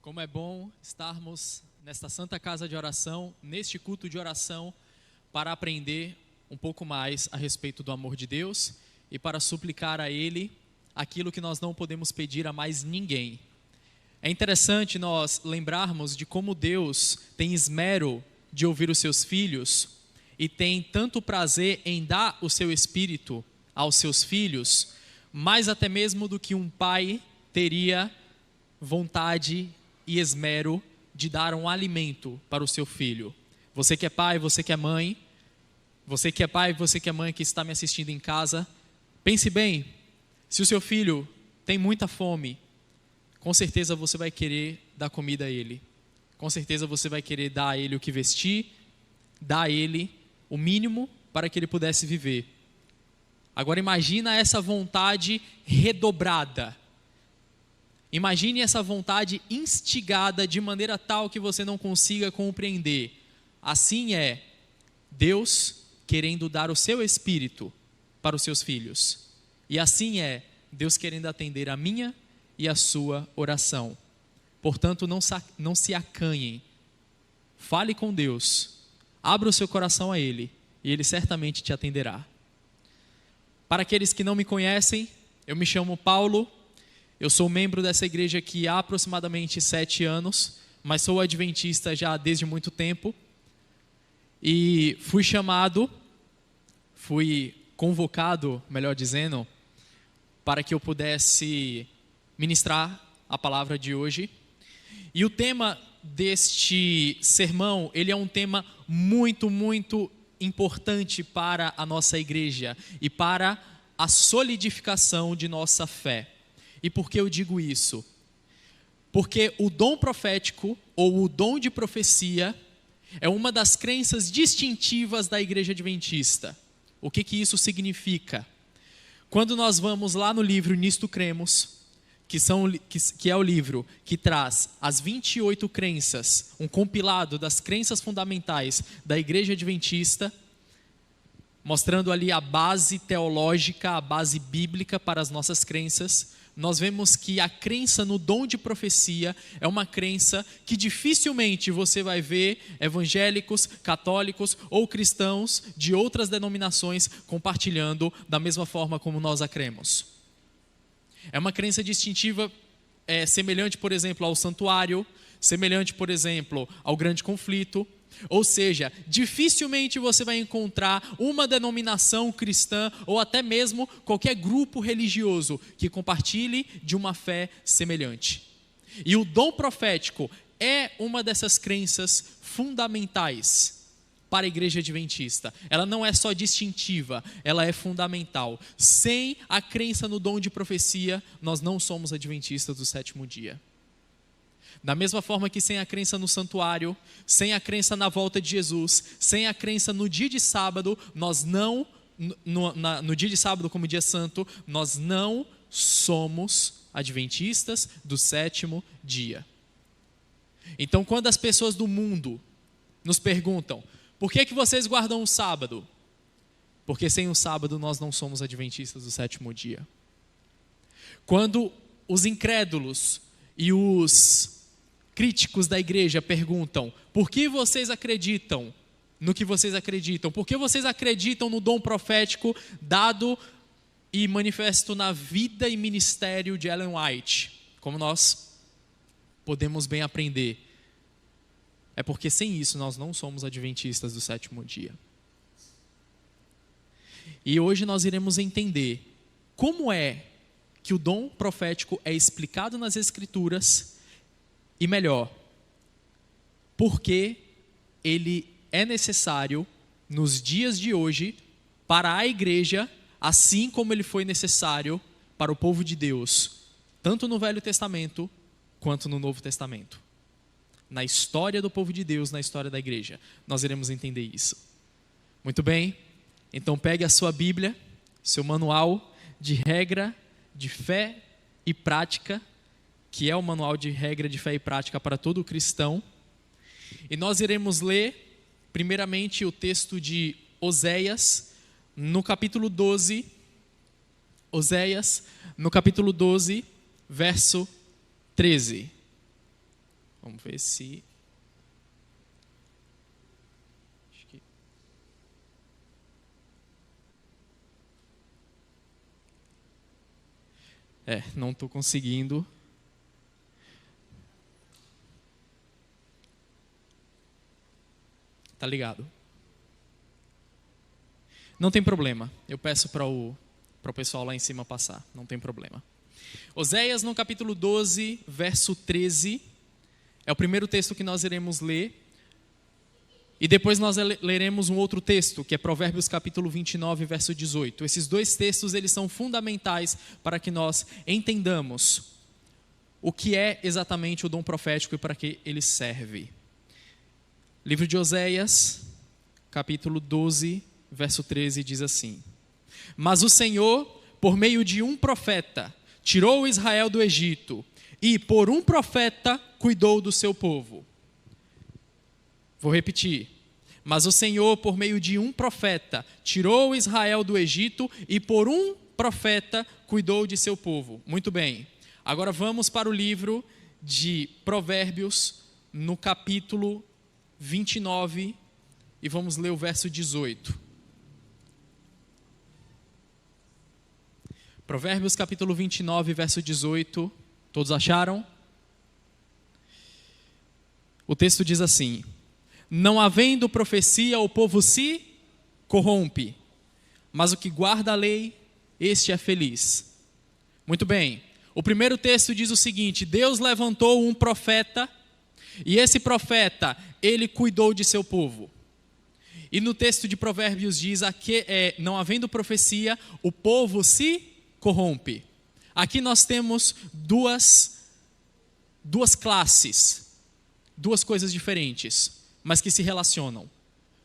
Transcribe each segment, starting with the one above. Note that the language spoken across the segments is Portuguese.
Como é bom estarmos nesta santa casa de oração, neste culto de oração, para aprender um pouco mais a respeito do amor de Deus e para suplicar a Ele aquilo que nós não podemos pedir a mais ninguém. É interessante nós lembrarmos de como Deus tem esmero de ouvir os seus filhos e tem tanto prazer em dar o seu Espírito aos seus filhos, mais até mesmo do que um pai teria vontade e esmero de dar um alimento para o seu filho. Você que é pai, você que é mãe, você que é pai, você que é mãe que está me assistindo em casa, pense bem, se o seu filho tem muita fome, com certeza você vai querer dar comida a ele. Com certeza você vai querer dar a ele o que vestir, dar a ele o mínimo para que ele pudesse viver. Agora imagina essa vontade redobrada. Imagine essa vontade instigada de maneira tal que você não consiga compreender. Assim é Deus querendo dar o seu Espírito para os seus filhos. E assim é Deus querendo atender a minha e a sua oração. Portanto, não se acanhem. Fale com Deus. Abra o seu coração a Ele e Ele certamente te atenderá. Para aqueles que não me conhecem, eu me chamo Paulo. Eu sou membro dessa igreja aqui há aproximadamente 7 anos, mas sou adventista já desde muito tempo. E fui convocado, melhor dizendo, para que eu pudesse ministrar a palavra de hoje. E o tema deste sermão, ele é um tema muito, muito importante para a nossa igreja e para a solidificação de nossa fé. E por que eu digo isso? Porque o dom profético ou o dom de profecia é uma das crenças distintivas da igreja adventista. O que isso significa? Quando nós vamos lá no livro Nisto Cremos, que é o livro que traz as 28 crenças, um compilado das crenças fundamentais da igreja adventista, mostrando ali a base teológica, a base bíblica para as nossas crenças, nós vemos que a crença no dom de profecia é uma crença que dificilmente você vai ver evangélicos, católicos ou cristãos de outras denominações compartilhando da mesma forma como nós a cremos. É uma crença distintiva, semelhante, por exemplo, ao santuário, semelhante, por exemplo, ao grande conflito. Ou seja, dificilmente você vai encontrar uma denominação cristã ou até mesmo qualquer grupo religioso que compartilhe de uma fé semelhante. E o dom profético é uma dessas crenças fundamentais para a igreja adventista. Ela não é só distintiva, ela é fundamental. Sem a crença no dom de profecia, nós não somos adventistas do sétimo dia. Da mesma forma que sem a crença no santuário, sem a crença na volta de Jesus, sem a crença no dia de sábado, no dia de sábado como dia santo, nós não somos adventistas do sétimo dia. Então, quando as pessoas do mundo nos perguntam, por que vocês guardam o sábado? Porque sem o sábado nós não somos adventistas do sétimo dia. Quando os incrédulos e os críticos da igreja perguntam, por que vocês acreditam no que vocês acreditam? Por que vocês acreditam no dom profético dado e manifesto na vida e ministério de Ellen White? Como nós podemos bem aprender. É porque sem isso nós não somos adventistas do sétimo dia. E hoje nós iremos entender como é que o dom profético é explicado nas Escrituras e melhor, porque ele é necessário nos dias de hoje para a igreja, assim como ele foi necessário para o povo de Deus, tanto no Velho Testamento quanto no Novo Testamento. Na história do povo de Deus, na história da igreja, nós iremos entender isso. Muito bem, então pegue a sua Bíblia, seu manual de regra de fé e prática, que é o manual de regra de fé e prática para todo cristão. E nós iremos ler, primeiramente, o texto de Oséias, no capítulo 12. Oséias, no capítulo 12, verso 13. Vamos ver se... Acho que... não estou conseguindo. Tá ligado? Não tem problema. Eu peço para o pessoal lá em cima passar. Não tem problema. Oséias, no capítulo 12, verso 13, é o primeiro texto que nós iremos ler. E depois nós leremos um outro texto, que é Provérbios capítulo 29, verso 18. Esses dois textos, eles são fundamentais para que nós entendamos o que é exatamente o dom profético e para que ele serve. Livro de Oséias, capítulo 12, verso 13, diz assim: Mas o Senhor, por meio de um profeta, tirou Israel do Egito, e por um profeta cuidou do seu povo. Vou repetir. Mas o Senhor, por meio de um profeta, tirou Israel do Egito, e por um profeta cuidou de seu povo. Muito bem. Agora vamos para o livro de Provérbios, no capítulo 29, e vamos ler o verso 18. Provérbios capítulo 29, verso 18. Todos acharam? O texto diz assim: Não havendo profecia, o povo se corrompe, mas o que guarda a lei, este é feliz. Muito bem. O primeiro texto diz o seguinte: Deus levantou um profeta, e esse profeta, ele cuidou de seu povo. E no texto de Provérbios diz: não havendo profecia, o povo se corrompe. Aqui nós temos duas classes, duas coisas diferentes, mas que se relacionam: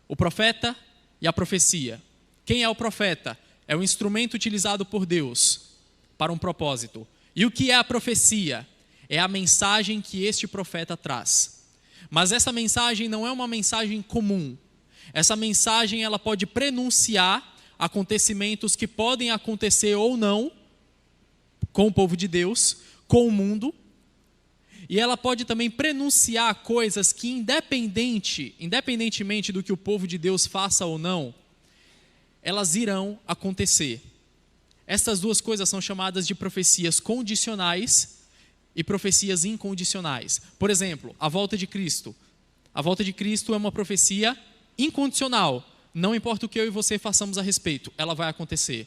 o profeta e a profecia. Quem é o profeta? É o instrumento utilizado por Deus para um propósito. E o que é a profecia? É a mensagem que este profeta traz. Mas essa mensagem não é uma mensagem comum. Essa mensagem, ela pode prenunciar acontecimentos que podem acontecer ou não com o povo de Deus, com o mundo. E ela pode também prenunciar coisas que, independentemente do que o povo de Deus faça ou não, elas irão acontecer. Essas duas coisas são chamadas de profecias condicionais e profecias incondicionais. Por exemplo, a volta de Cristo. A volta de Cristo é uma profecia incondicional. Não importa o que eu e você façamos a respeito, ela vai acontecer.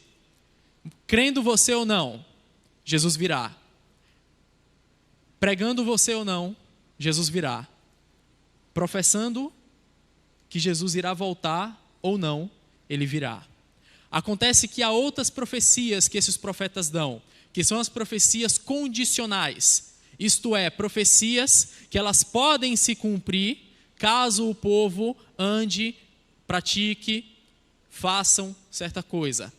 Crendo você ou não, Jesus virá. Pregando você ou não, Jesus virá. Professando que Jesus irá voltar ou não, ele virá. Acontece que há outras profecias que esses profetas dão, que são as profecias condicionais. Isto é, profecias que elas podem se cumprir caso o povo ande, pratique, façam certa coisa.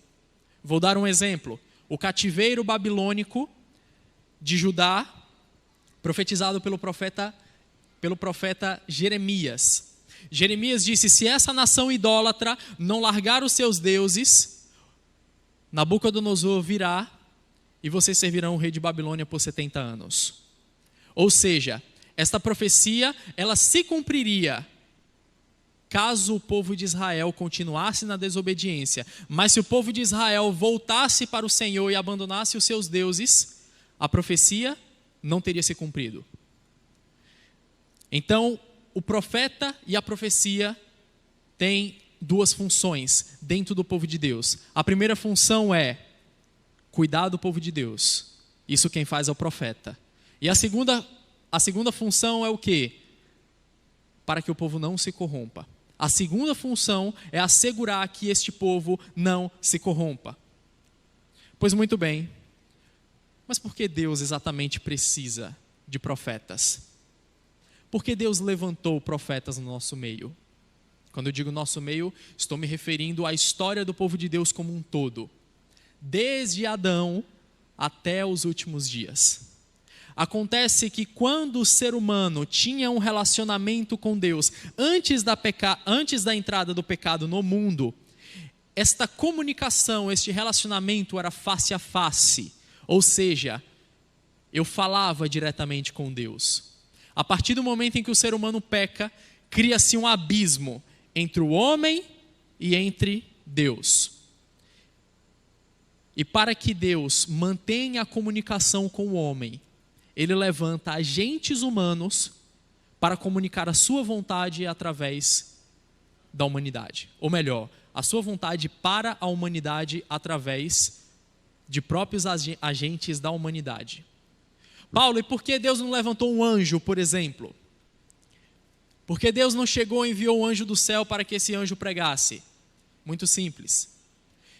Vou dar um exemplo. O cativeiro babilônico de Judá, profetizado pelo profeta Jeremias. Jeremias disse: se essa nação idólatra não largar os seus deuses, Nabucodonosor virá e vocês servirão o rei de Babilônia por 70 anos. Ou seja, esta profecia, ela se cumpriria caso o povo de Israel continuasse na desobediência. Mas se o povo de Israel voltasse para o Senhor e abandonasse os seus deuses, a profecia não teria se cumprido. Então, o profeta e a profecia têm duas funções dentro do povo de Deus. A primeira função é cuidar do povo de Deus. Isso quem faz é o profeta. E a segunda função é o quê? Para que o povo não se corrompa. A segunda função é assegurar que este povo não se corrompa. Pois muito bem. Mas por que Deus exatamente precisa de profetas? Por que Deus levantou profetas no nosso meio? Quando eu digo nosso meio, estou me referindo à história do povo de Deus como um todo. Desde Adão até os últimos dias. Acontece que quando o ser humano tinha um relacionamento com Deus, antes da entrada do pecado no mundo, esta comunicação, este relacionamento era face a face. Ou seja, eu falava diretamente com Deus. A partir do momento em que o ser humano peca, cria-se um abismo entre o homem e entre Deus. E para que Deus mantenha a comunicação com o homem, ele levanta agentes humanos para comunicar a sua vontade através da humanidade. Ou melhor, a sua vontade para a humanidade através de próprios agentes da humanidade. Paulo, e por que Deus não levantou um anjo, por exemplo? Por que Deus não chegou e enviou um anjo do céu para que esse anjo pregasse? Muito simples.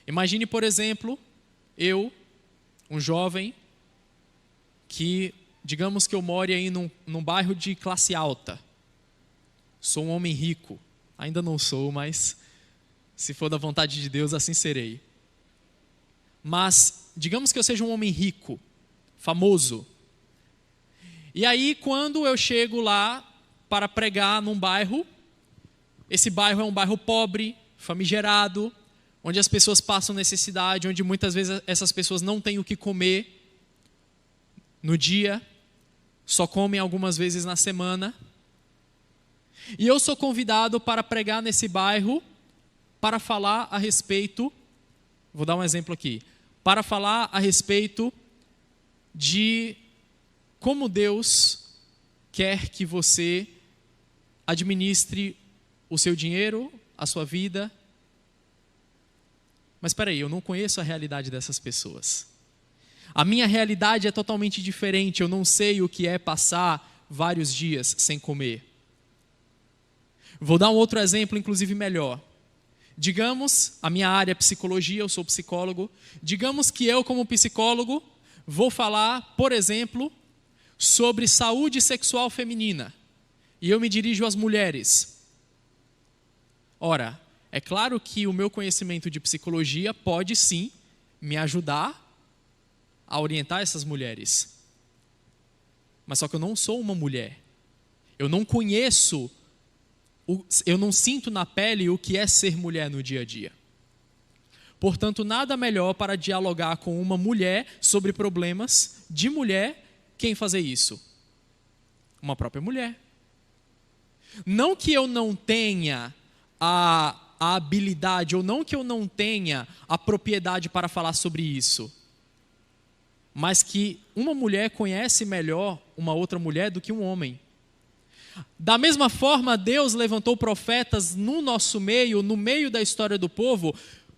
Imagine, por exemplo, eu, um jovem, que, digamos que eu more aí num bairro de classe alta. Sou um homem rico. Ainda não sou, mas se for da vontade de Deus, assim serei. Mas, digamos que eu seja um homem rico, famoso. E aí, quando eu chego lá para pregar num bairro, esse bairro é um bairro pobre, famigerado, onde as pessoas passam necessidade, onde muitas vezes essas pessoas não têm o que comer no dia, só comem algumas vezes na semana. E eu sou convidado para pregar nesse bairro, para falar a respeito, vou dar um exemplo aqui, para falar a respeito de como Deus quer que você administre o seu dinheiro, a sua vida. Mas espera aí, eu não conheço a realidade dessas pessoas. A minha realidade é totalmente diferente. Eu não sei o que é passar vários dias sem comer. Vou dar um outro exemplo, inclusive melhor. Digamos, a minha área é psicologia, eu sou psicólogo. Digamos que eu, como psicólogo, vou falar, por exemplo, sobre saúde sexual feminina. E eu me dirijo às mulheres. Ora, é claro que o meu conhecimento de psicologia pode sim me ajudar a orientar essas mulheres. Mas só que eu não sou uma mulher. Eu não conheço, eu não sinto na pele o que é ser mulher no dia a dia. Portanto, nada melhor para dialogar com uma mulher sobre problemas de mulher, quem fazer isso? Uma própria mulher. Não que eu não tenha a habilidade, ou não que eu não tenha a propriedade para falar sobre isso, mas que uma mulher conhece melhor uma outra mulher do que um homem. Da mesma forma, Deus levantou profetas no nosso meio, no meio da história do povo,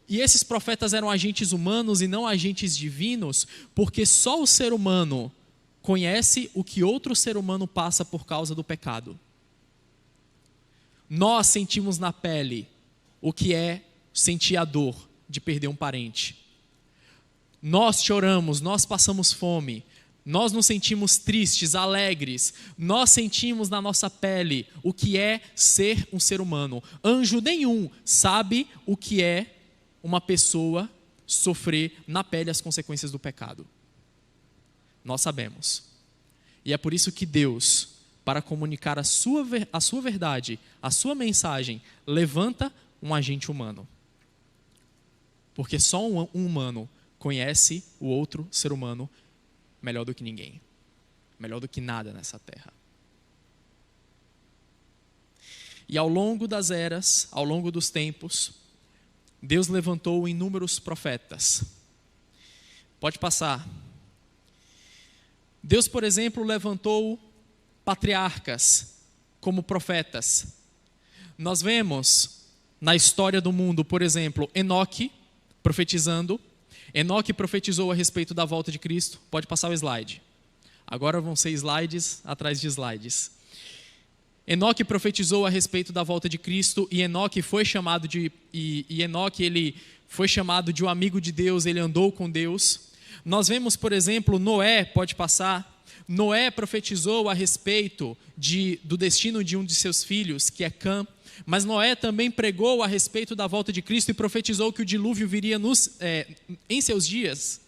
e esses profetas eram agentes humanos e não agentes divinos, porque só o ser humano conhece o que outro ser humano passa por causa do pecado. Nós sentimos na pele o que é sentir a dor de perder um parente. Nós choramos, nós passamos fome, nós nos sentimos tristes, alegres, nós sentimos na nossa pele o que é ser um ser humano. Anjo nenhum sabe o que é uma pessoa sofrer na pele as consequências do pecado. Nós sabemos. E é por isso que Deus, para comunicar a sua verdade, a sua mensagem, levanta um agente humano. Porque só um humano conhece o outro ser humano melhor do que ninguém. Melhor do que nada nessa terra. E ao longo das eras, ao longo dos tempos, Deus levantou inúmeros profetas. Pode passar. Deus, por exemplo, levantou patriarcas como profetas. Nós vemos na história do mundo, por exemplo, Enoque profetizando. Enoque profetizou a respeito da volta de Cristo. Pode passar o slide. Agora vão ser slides atrás de slides. Enoque profetizou a respeito da volta de Cristo e Enoque foi chamado de ele foi chamado de um amigo de Deus, ele andou com Deus. Nós vemos, por exemplo, Noé, pode passar. Noé profetizou a respeito do destino de um de seus filhos, que é Cã. Mas Noé também pregou a respeito da volta de Cristo e profetizou que o dilúvio viria em seus dias,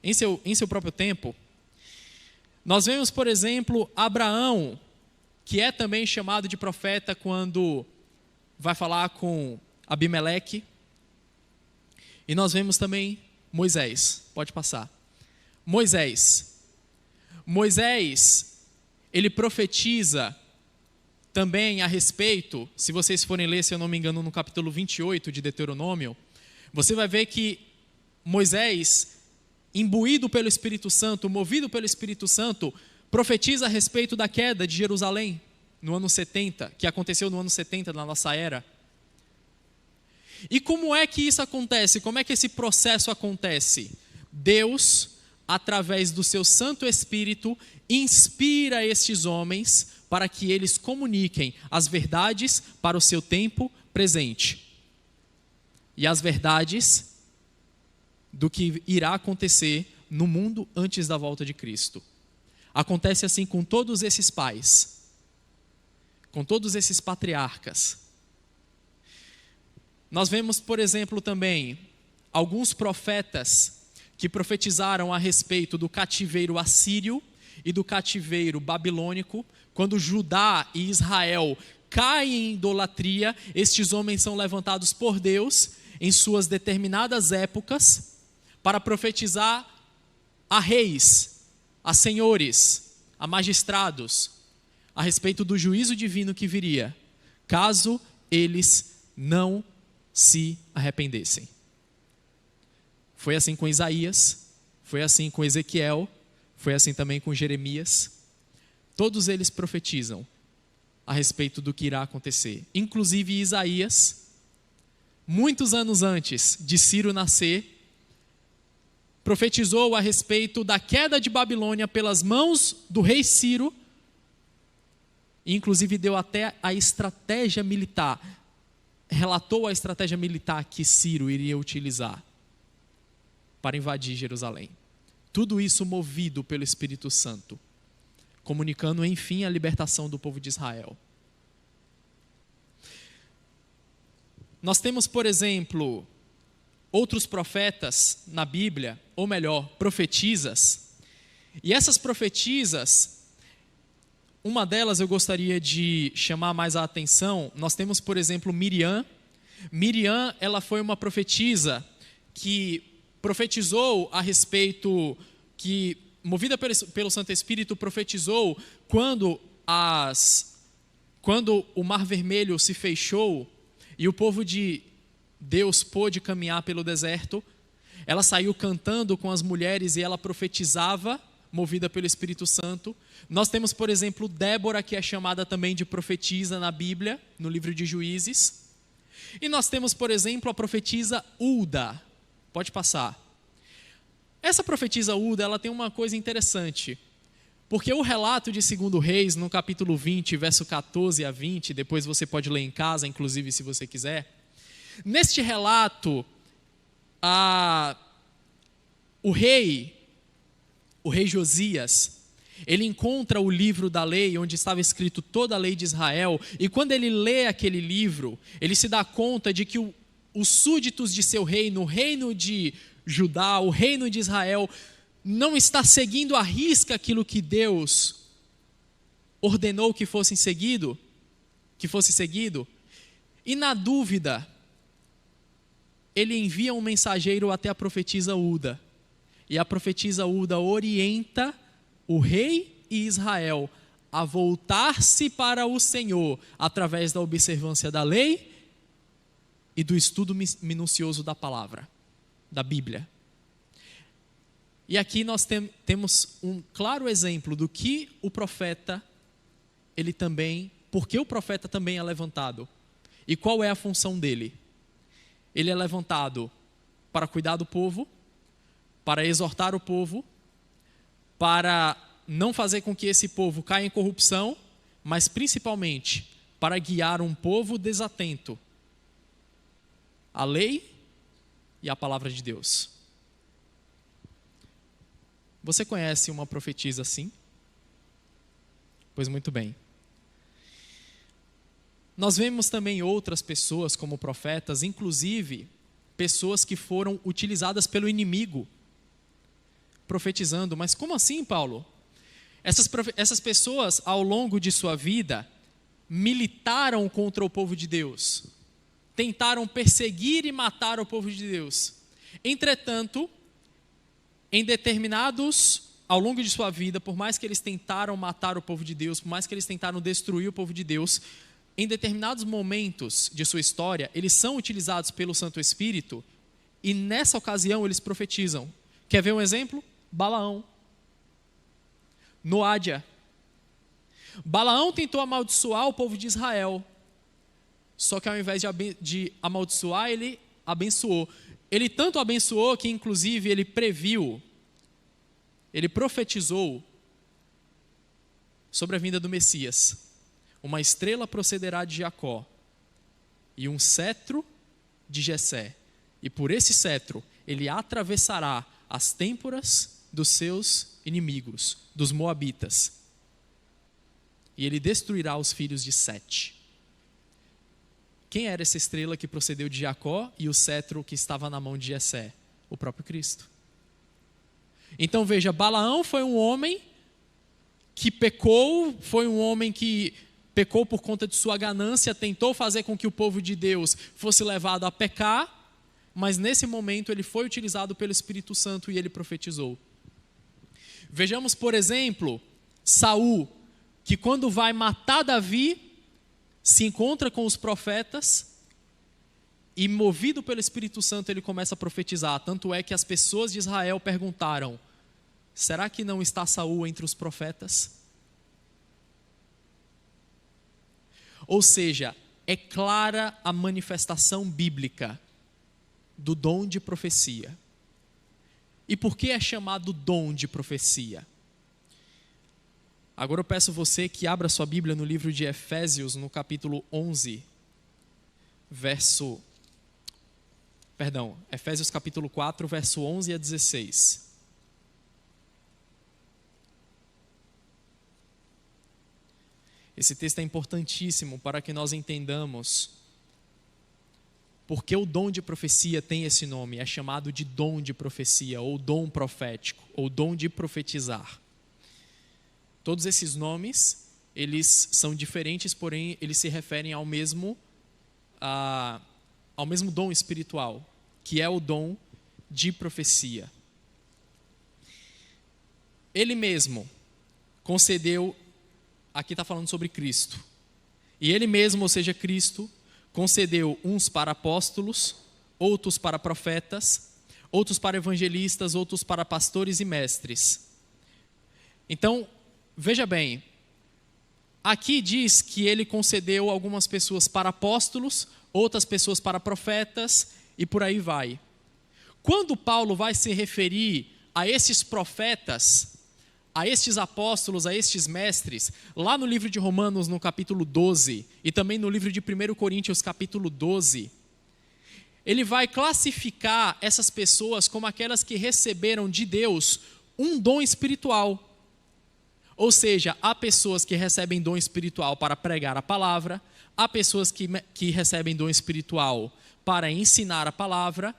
em seu próprio tempo. Nós vemos, por exemplo, Abraão, que é também chamado de profeta quando vai falar com Abimeleque. E nós vemos também Moisés, pode passar. Moisés, ele profetiza também a respeito, se vocês forem ler, se eu não me engano, no capítulo 28 de Deuteronômio, você vai ver que Moisés, imbuído pelo Espírito Santo, movido pelo Espírito Santo, profetiza a respeito da queda de Jerusalém, no ano 70, que aconteceu no ano 70 da nossa era. E como é que isso acontece? Como é que esse processo acontece? Deus, através do seu Santo Espírito, inspira estes homens para que eles comuniquem as verdades para o seu tempo presente. E as verdades do que irá acontecer no mundo antes da volta de Cristo. Acontece assim com todos esses pais, com todos esses patriarcas. Nós vemos, por exemplo, também alguns profetas que profetizaram a respeito do cativeiro assírio e do cativeiro babilônico. Quando Judá e Israel caem em idolatria, estes homens são levantados por Deus em suas determinadas épocas para profetizar a reis, a senhores, a magistrados, a respeito do juízo divino que viria, caso eles não se arrependessem. Foi assim com Isaías, foi assim com Ezequiel, foi assim também com Jeremias. Todos eles profetizam a respeito do que irá acontecer. Inclusive Isaías, muitos anos antes de Ciro nascer, profetizou a respeito da queda de Babilônia pelas mãos do rei Ciro, e inclusive deu até a estratégia militar, relatou a estratégia militar que Ciro iria utilizar para invadir Jerusalém. Tudo isso movido pelo Espírito Santo, comunicando enfim a libertação do povo de Israel. Nós temos, por exemplo, outros profetas na Bíblia, ou melhor, profetisas, e essas profetisas, uma delas eu gostaria de chamar mais a atenção. Nós temos, por exemplo, Miriam. Miriam, ela foi uma profetisa que profetizou a respeito, que, movida pelo Santo Espírito, profetizou quando o Mar Vermelho se fechou e o povo de Deus pôde caminhar pelo deserto. Ela saiu cantando com as mulheres e ela profetizava, movida pelo Espírito Santo. Nós temos, por exemplo, Débora, que é chamada também de profetisa na Bíblia, no livro de Juízes. E nós temos, por exemplo, a profetisa Hulda. Pode passar. Essa profetisa Hulda, ela tem uma coisa interessante, porque o relato de 2 Reis, no capítulo 20, verso 14 a 20, depois você pode ler em casa, inclusive, se você quiser. Neste relato, o rei Josias, ele encontra o livro da lei, onde estava escrito toda a lei de Israel, e quando ele lê aquele livro, ele se dá conta de que os súditos de seu reino, o reino de Judá, o reino de Israel, não está seguindo à risca aquilo que Deus ordenou que fosse seguido, e na dúvida, ele envia um mensageiro até a profetisa Hulda, e a profetisa Hulda orienta o rei e Israel a voltar-se para o Senhor através da observância da lei e do estudo minucioso da palavra, da Bíblia. E aqui nós temos um claro exemplo do que o profeta, porque o profeta também é levantado. E qual é a função dele? Ele é levantado para cuidar do povo, para exortar o povo, para não fazer com que esse povo caia em corrupção, mas principalmente para guiar um povo desatento à lei e à palavra de Deus. Você conhece uma profetisa assim? Pois muito bem. Nós vemos também outras pessoas como profetas, inclusive pessoas que foram utilizadas pelo inimigo, profetizando. Mas como assim, Paulo? Essas pessoas, ao longo de sua vida, militaram contra o povo de Deus, tentaram perseguir e matar o povo de Deus. Entretanto, em determinados ao longo de sua vida, por mais que eles tentaram matar o povo de Deus, por mais que eles tentaram destruir o povo de Deus, em determinados momentos de sua história, eles são utilizados pelo Santo Espírito e nessa ocasião eles profetizam. Quer ver um exemplo? Balaão, Noádia. Balaão tentou amaldiçoar o povo de Israel, só que ao invés de amaldiçoar, ele abençoou. Ele tanto abençoou que inclusive ele previu, ele profetizou sobre a vinda do Messias. Uma estrela procederá de Jacó e um cetro de Jessé. E por esse cetro ele atravessará as têmporas dos seus inimigos, dos moabitas. E ele destruirá os filhos de Sete. Quem era essa estrela que procedeu de Jacó e o cetro que estava na mão de Jessé? O próprio Cristo. Então veja, Balaão foi um homem que pecou, foi um homem que pecou por conta de sua ganância, tentou fazer com que o povo de Deus fosse levado a pecar, mas nesse momento ele foi utilizado pelo Espírito Santo e ele profetizou. Vejamos, por exemplo, Saul, que quando vai matar Davi, se encontra com os profetas e, movido pelo Espírito Santo, ele começa a profetizar. Tanto é que as pessoas de Israel perguntaram: será que não está Saul entre os profetas? Ou seja, é clara a manifestação bíblica do dom de profecia. E por que é chamado dom de profecia? Agora eu peço você que abra sua Bíblia no livro de Efésios, no capítulo 11, Efésios capítulo 4, verso 11 a 16. Esse texto é importantíssimo para que nós entendamos porque o dom de profecia tem esse nome, é chamado de dom de profecia, ou dom profético, ou dom de profetizar. Todos esses nomes, eles são diferentes, porém eles se referem ao mesmo dom espiritual, que é o dom de profecia. Ele mesmo concedeu, aqui está falando sobre Cristo, e ele mesmo, ou seja, Cristo, concedeu uns para apóstolos, outros para profetas, outros para evangelistas, outros para pastores e mestres. Então, veja bem, aqui diz que ele concedeu algumas pessoas para apóstolos, outras pessoas para profetas e por aí vai. Quando Paulo vai se referir a esses profetas, a estes apóstolos, a estes mestres, lá no livro de Romanos, no capítulo 12, e também no livro de 1 Coríntios, capítulo 12, ele vai classificar essas pessoas como aquelas que receberam de Deus um dom espiritual. Ou seja, há pessoas que recebem dom espiritual para pregar a palavra, há pessoas que recebem dom espiritual para ensinar a palavra,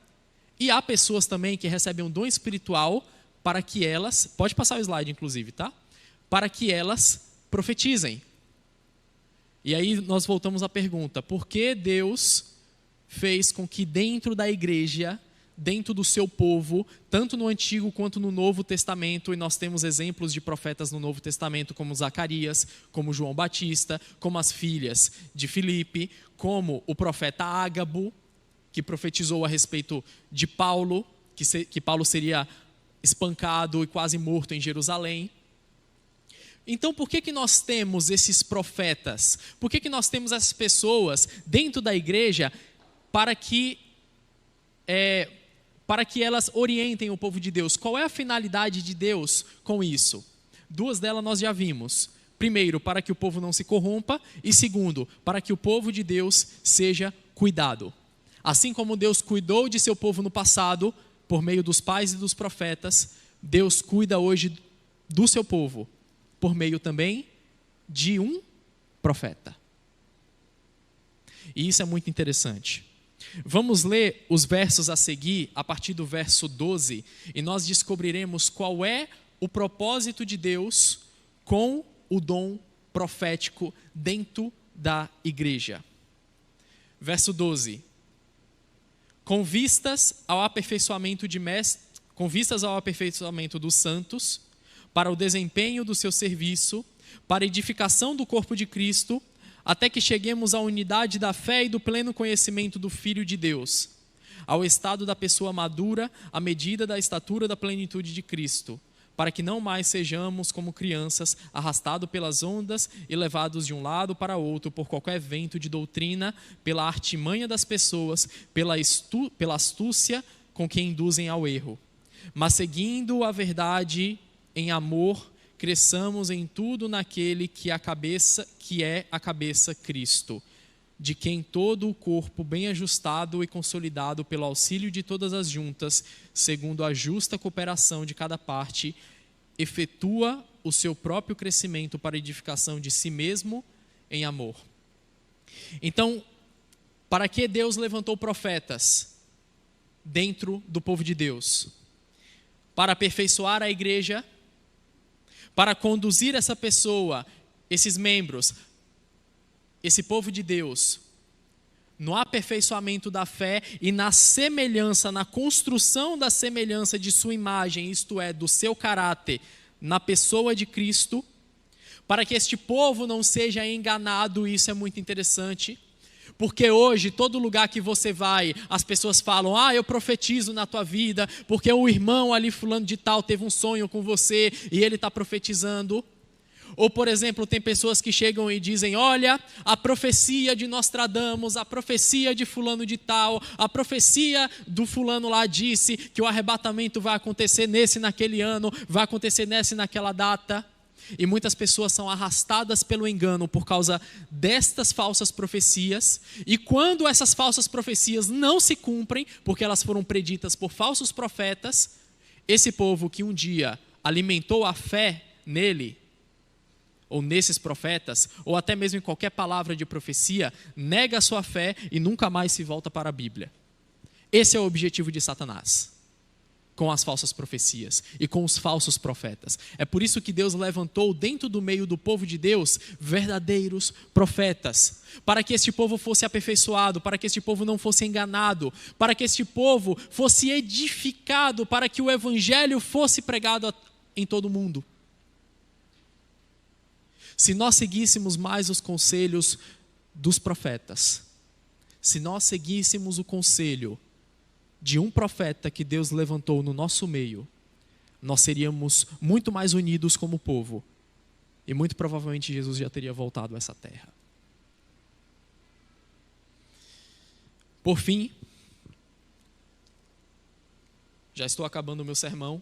e há pessoas também que recebem um dom espiritual para que elas, pode passar o slide inclusive, tá? Para que elas profetizem. E aí nós voltamos à pergunta: por que Deus fez com que dentro da igreja, dentro do seu povo, tanto no Antigo quanto no Novo Testamento, e nós temos exemplos de profetas no Novo Testamento, como Zacarias, como João Batista, como as filhas de Filipe, como o profeta Ágabo, que profetizou a respeito de Paulo, que Paulo seria espancado e quase morto em Jerusalém. Então, por que nós temos esses profetas? Por que nós temos essas pessoas dentro da igreja para que elas orientem o povo de Deus? Qual é a finalidade de Deus com isso? Duas delas nós já vimos. Primeiro, para que o povo não se corrompa, e segundo, para que o povo de Deus seja cuidado. Assim como Deus cuidou de seu povo no passado, por meio dos pais e dos profetas, Deus cuida hoje do seu povo, por meio também de um profeta. E isso é muito interessante. Vamos ler os versos a seguir, a partir do verso 12, e nós descobriremos qual é o propósito de Deus com o dom profético dentro da igreja. Verso 12. Com vistas ao aperfeiçoamento dos santos, para o desempenho do seu serviço, para a edificação do corpo de Cristo, até que cheguemos à unidade da fé e do pleno conhecimento do Filho de Deus, ao estado da pessoa madura, à medida da estatura da plenitude de Cristo, para que não mais sejamos como crianças, arrastados pelas ondas e levados de um lado para outro por qualquer vento de doutrina, pela artimanha das pessoas, pela astúcia com que induzem ao erro. Mas seguindo a verdade em amor, cresçamos em tudo naquele que é a cabeça Cristo, de quem todo o corpo, bem ajustado e consolidado pelo auxílio de todas as juntas, segundo a justa cooperação de cada parte, efetua o seu próprio crescimento para a edificação de si mesmo em amor. Então, para que Deus levantou profetas dentro do povo de Deus? Para aperfeiçoar a igreja, para conduzir essa pessoa, esses membros, esse povo de Deus, no aperfeiçoamento da fé e na semelhança, na construção da semelhança de sua imagem, isto é, do seu caráter, na pessoa de Cristo, para que este povo não seja enganado. Isso é muito interessante, porque hoje, todo lugar que você vai, as pessoas falam: eu profetizo na tua vida, porque o irmão ali fulano de tal teve um sonho com você e ele está profetizando. Ou, por exemplo, tem pessoas que chegam e dizem: olha, a profecia de Nostradamus, a profecia de fulano de tal, a profecia do fulano lá disse que o arrebatamento vai acontecer nesse, naquele ano, vai acontecer nessa e naquela data. E muitas pessoas são arrastadas pelo engano por causa destas falsas profecias. E quando essas falsas profecias não se cumprem, porque elas foram preditas por falsos profetas, esse povo que um dia alimentou a fé nele, ou nesses profetas, ou até mesmo em qualquer palavra de profecia, nega a sua fé e nunca mais se volta para a Bíblia. Esse é o objetivo de Satanás, com as falsas profecias e com os falsos profetas. É por isso que Deus levantou dentro do meio do povo de Deus verdadeiros profetas, para que este povo fosse aperfeiçoado, para que este povo não fosse enganado, para que este povo fosse edificado, para que o evangelho fosse pregado em todo o mundo. Se nós seguíssemos mais os conselhos dos profetas, se nós seguíssemos o conselho de um profeta que Deus levantou no nosso meio, nós seríamos muito mais unidos como povo, e muito provavelmente Jesus já teria voltado a essa terra. Por fim, já estou acabando o meu sermão,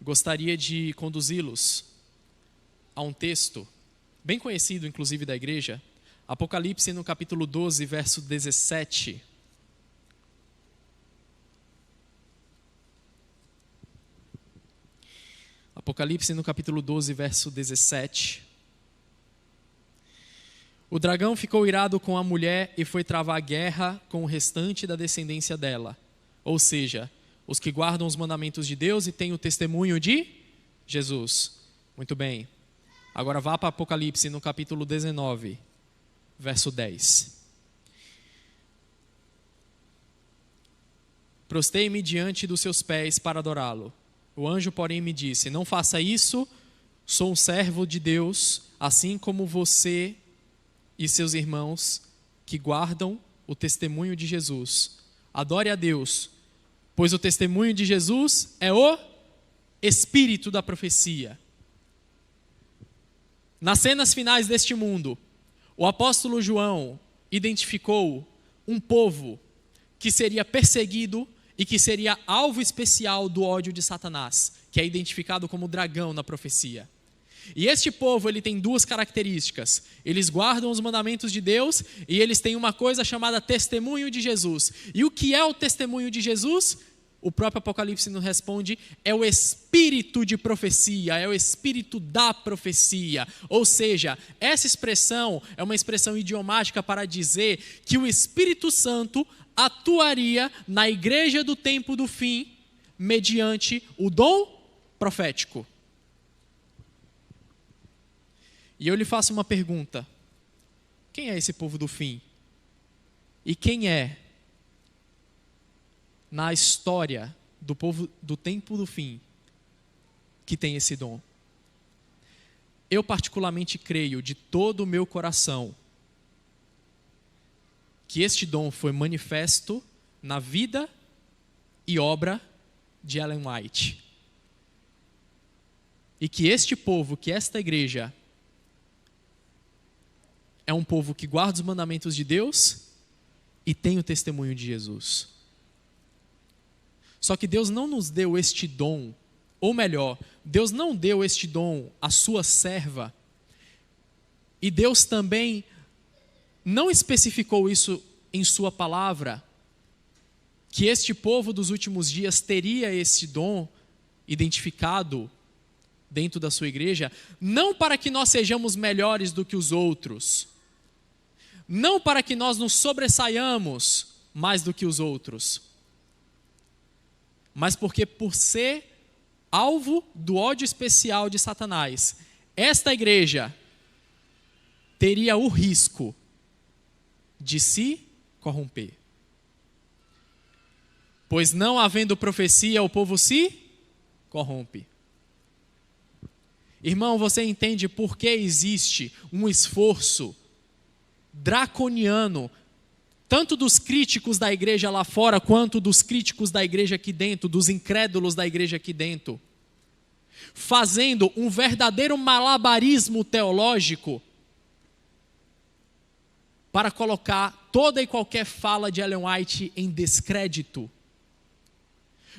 gostaria de conduzi-los a um texto bem conhecido, inclusive, da igreja, Apocalipse no capítulo 12, verso 17. Apocalipse no capítulo 12, verso 17. O dragão ficou irado com a mulher e foi travar guerra com o restante da descendência dela, ou seja, os que guardam os mandamentos de Deus e têm o testemunho de Jesus. Muito bem. Agora vá para Apocalipse no capítulo 19, verso 10. Prostei-me diante dos seus pés para adorá-lo. O anjo, porém, me disse: não faça isso, sou um servo de Deus, assim como você e seus irmãos que guardam o testemunho de Jesus. Adore a Deus, pois o testemunho de Jesus é o espírito da profecia. Nas cenas finais deste mundo, o apóstolo João identificou um povo que seria perseguido e que seria alvo especial do ódio de Satanás, que é identificado como dragão na profecia. E este povo, ele tem duas características: eles guardam os mandamentos de Deus e eles têm uma coisa chamada testemunho de Jesus. E o que é o testemunho de Jesus? O próprio Apocalipse nos responde: é o espírito de profecia, é o espírito da profecia. Ou seja, essa expressão é uma expressão idiomática para dizer que o Espírito Santo atuaria na igreja do tempo do fim mediante o dom profético. E eu lhe faço uma pergunta: quem é esse povo do fim? E quem é, na história do povo do tempo do fim, que tem esse dom. Eu particularmente creio de todo o meu coração que este dom foi manifesto na vida e obra de Ellen White. E que este povo, que esta igreja, é um povo que guarda os mandamentos de Deus e tem o testemunho de Jesus. Só que Deus não nos deu este dom, ou melhor, Deus não deu este dom à sua serva, e Deus também não especificou isso em sua palavra, que este povo dos últimos dias teria esse dom identificado dentro da sua igreja, não para que nós sejamos melhores do que os outros, não para que nós nos sobressaiamos mais do que os outros, mas porque por ser alvo do ódio especial de Satanás, esta igreja teria o risco de se corromper. Pois não havendo profecia, o povo se corrompe. Irmão, você entende por que existe um esforço draconiano, tanto dos críticos da igreja lá fora, quanto dos críticos da igreja aqui dentro, dos incrédulos da igreja aqui dentro, fazendo um verdadeiro malabarismo teológico para colocar toda e qualquer fala de Ellen White em descrédito?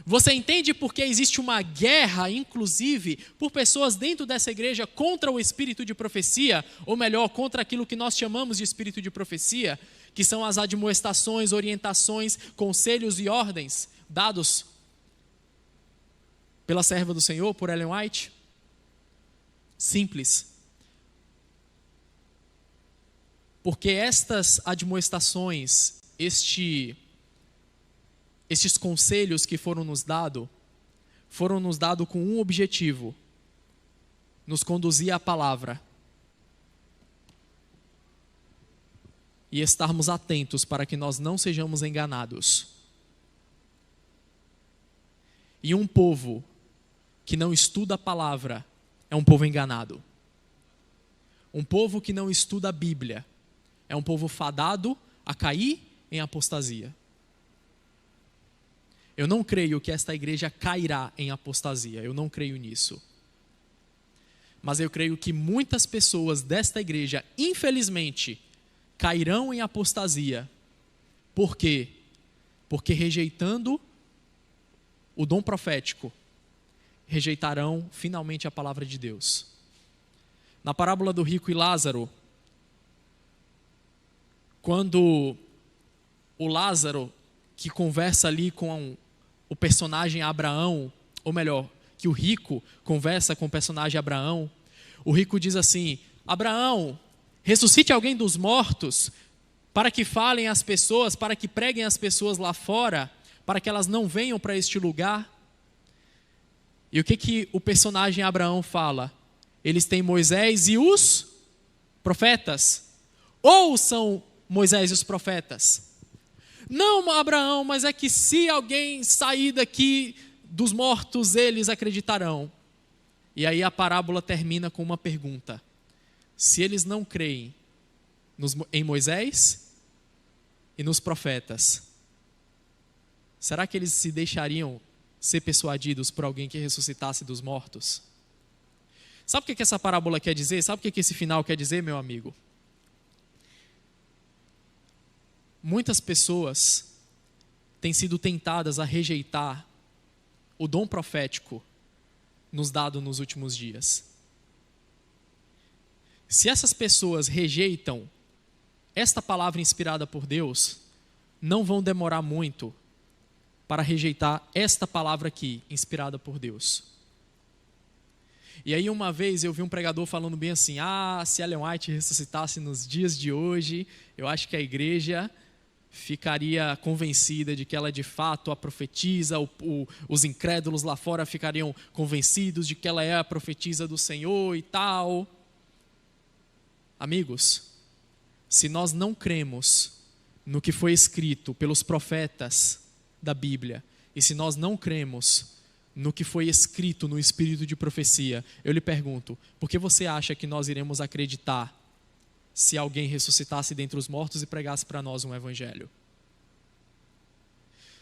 Você entende por que existe uma guerra, inclusive, por pessoas dentro dessa igreja contra o espírito de profecia, ou melhor, contra aquilo que nós chamamos de espírito de profecia, que são as admoestações, orientações, conselhos e ordens dados pela serva do Senhor, por Ellen White? Simples. Porque estas admoestações, estes conselhos que foram nos dados com um objetivo: nos conduzir à palavra e estarmos atentos para que nós não sejamos enganados. E um povo que não estuda a palavra é um povo enganado. Um povo que não estuda a Bíblia é um povo fadado a cair em apostasia. Eu não creio que esta igreja cairá em apostasia, eu não creio nisso. Mas eu creio que muitas pessoas desta igreja, infelizmente, cairão em apostasia. Por quê? Porque rejeitando o dom profético, rejeitarão finalmente a palavra de Deus. Na parábola do rico e Lázaro, quando o Lázaro, que conversa ali com o personagem Abraão, ou melhor, que o rico conversa com o personagem Abraão, o rico diz assim: Abraão, ressuscite alguém dos mortos, para que falem às pessoas, para que preguem às pessoas lá fora, para que elas não venham para este lugar. E o que o personagem Abraão fala? Eles têm Moisés e os profetas. Ou são Moisés e os profetas? Não, Abraão, mas é que se alguém sair daqui dos mortos, eles acreditarão. E aí a parábola termina com uma pergunta: se eles não creem em Moisés e nos profetas, será que eles se deixariam ser persuadidos por alguém que ressuscitasse dos mortos? Sabe o que essa parábola quer dizer? Sabe o que esse final quer dizer, meu amigo? Muitas pessoas têm sido tentadas a rejeitar o dom profético nos dado nos últimos dias. Se essas pessoas rejeitam esta palavra inspirada por Deus, não vão demorar muito para rejeitar esta palavra aqui, inspirada por Deus. E aí uma vez eu vi um pregador falando bem assim: se Ellen White ressuscitasse nos dias de hoje, eu acho que a igreja ficaria convencida de que ela de fato a profetiza, os incrédulos lá fora ficariam convencidos de que ela é a profetisa do Senhor e tal. Amigos, se nós não cremos no que foi escrito pelos profetas da Bíblia, e se nós não cremos no que foi escrito no espírito de profecia, eu lhe pergunto, por que você acha que nós iremos acreditar se alguém ressuscitasse dentre os mortos e pregasse para nós um evangelho?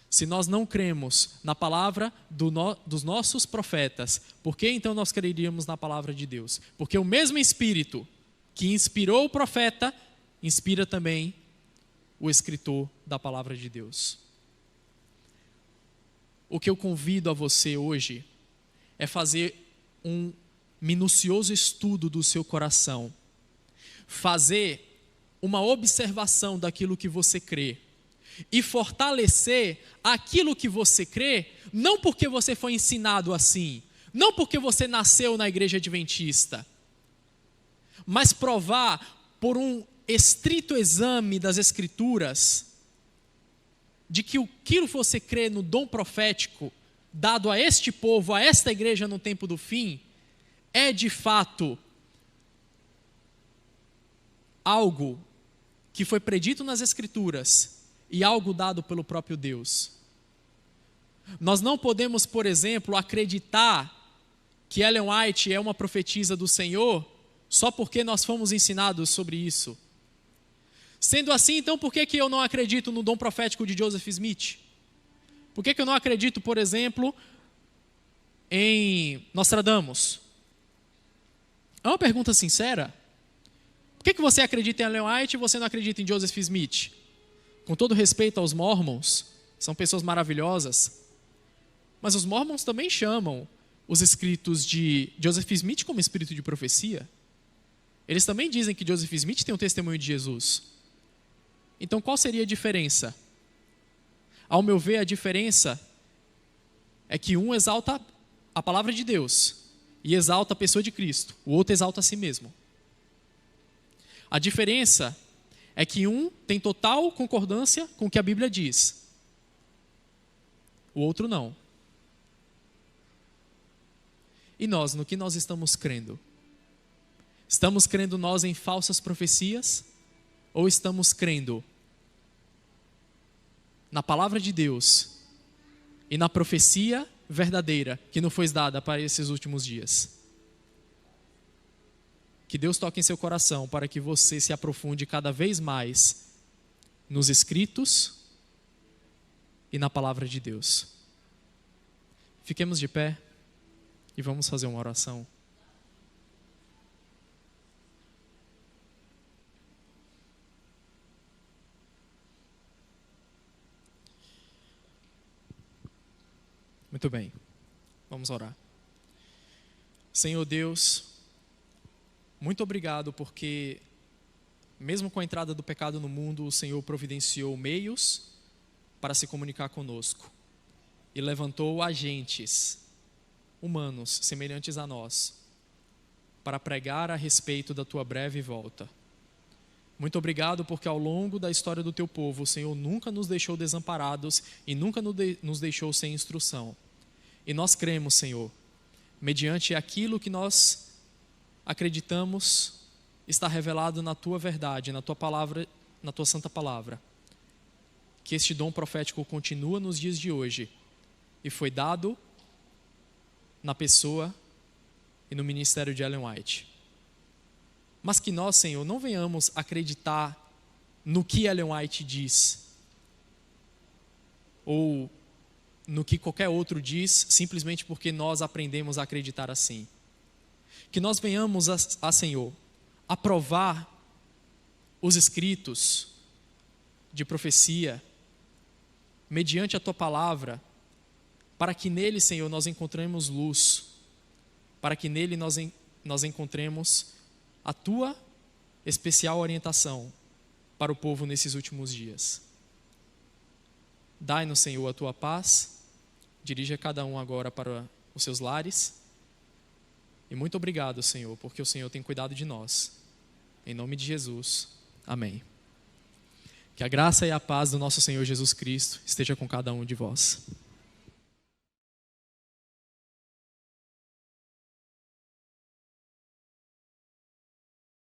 Se nós não cremos na palavra dos nossos profetas, por que então nós creríamos na palavra de Deus? Porque o mesmo Espírito que inspirou o profeta, inspira também o escritor da palavra de Deus. O que eu convido a você hoje é fazer um minucioso estudo do seu coração, fazer uma observação daquilo que você crê e fortalecer aquilo que você crê, não porque você foi ensinado assim, não porque você nasceu na igreja adventista, mas provar por um estrito exame das Escrituras de que aquilo que você crê no dom profético dado a este povo, a esta igreja no tempo do fim, é de fato algo que foi predito nas Escrituras e algo dado pelo próprio Deus. Nós não podemos, por exemplo, acreditar que Ellen White é uma profetisa do Senhor só porque nós fomos ensinados sobre isso. Sendo assim, então, por que eu não acredito no dom profético de Joseph Smith? Por que eu não acredito, por exemplo, em Nostradamus? É uma pergunta sincera. Por que você acredita em Ellen White e você não acredita em Joseph Smith? Com todo respeito aos Mormons, são pessoas maravilhosas, mas os Mormons também chamam os escritos de Joseph Smith como espírito de profecia. Eles também dizem que Joseph Smith tem um testemunho de Jesus. Então, qual seria a diferença? Ao meu ver, a diferença é que um exalta a palavra de Deus e exalta a pessoa de Cristo, o outro exalta a si mesmo. A diferença é que um tem total concordância com o que a Bíblia diz, o outro não. E nós, no que nós estamos crendo? Estamos crendo nós em falsas profecias? Ou estamos crendo na palavra de Deus e na profecia verdadeira que nos foi dada para esses últimos dias? Que Deus toque em seu coração para que você se aprofunde cada vez mais nos escritos e na palavra de Deus. Fiquemos de pé e vamos fazer uma oração. Muito bem, vamos orar. Senhor Deus, muito obrigado porque, mesmo com a entrada do pecado no mundo, o Senhor providenciou meios para se comunicar conosco e levantou agentes humanos semelhantes a nós para pregar a respeito da tua breve volta. Muito obrigado porque ao longo da história do teu povo, o Senhor nunca nos deixou desamparados e nunca nos deixou sem instrução. E nós cremos, Senhor, mediante aquilo que nós acreditamos está revelado na tua verdade, na tua palavra, na tua santa palavra, que este dom profético continua nos dias de hoje e foi dado na pessoa e no ministério de Ellen White. Mas que nós, Senhor, não venhamos acreditar no que Ellen White diz ou no que qualquer outro diz, simplesmente porque nós aprendemos a acreditar assim. Que nós venhamos Senhor, aprovar os escritos de profecia, mediante a tua palavra, para que nele, Senhor, nós encontremos luz, para que nele nós encontremos a tua especial orientação para o povo nesses últimos dias. Dai-nos, Senhor, a tua paz, dirija cada um agora para os seus lares. E muito obrigado, Senhor, porque o Senhor tem cuidado de nós. Em nome de Jesus, amém. Que a graça e a paz do nosso Senhor Jesus Cristo esteja com cada um de vós.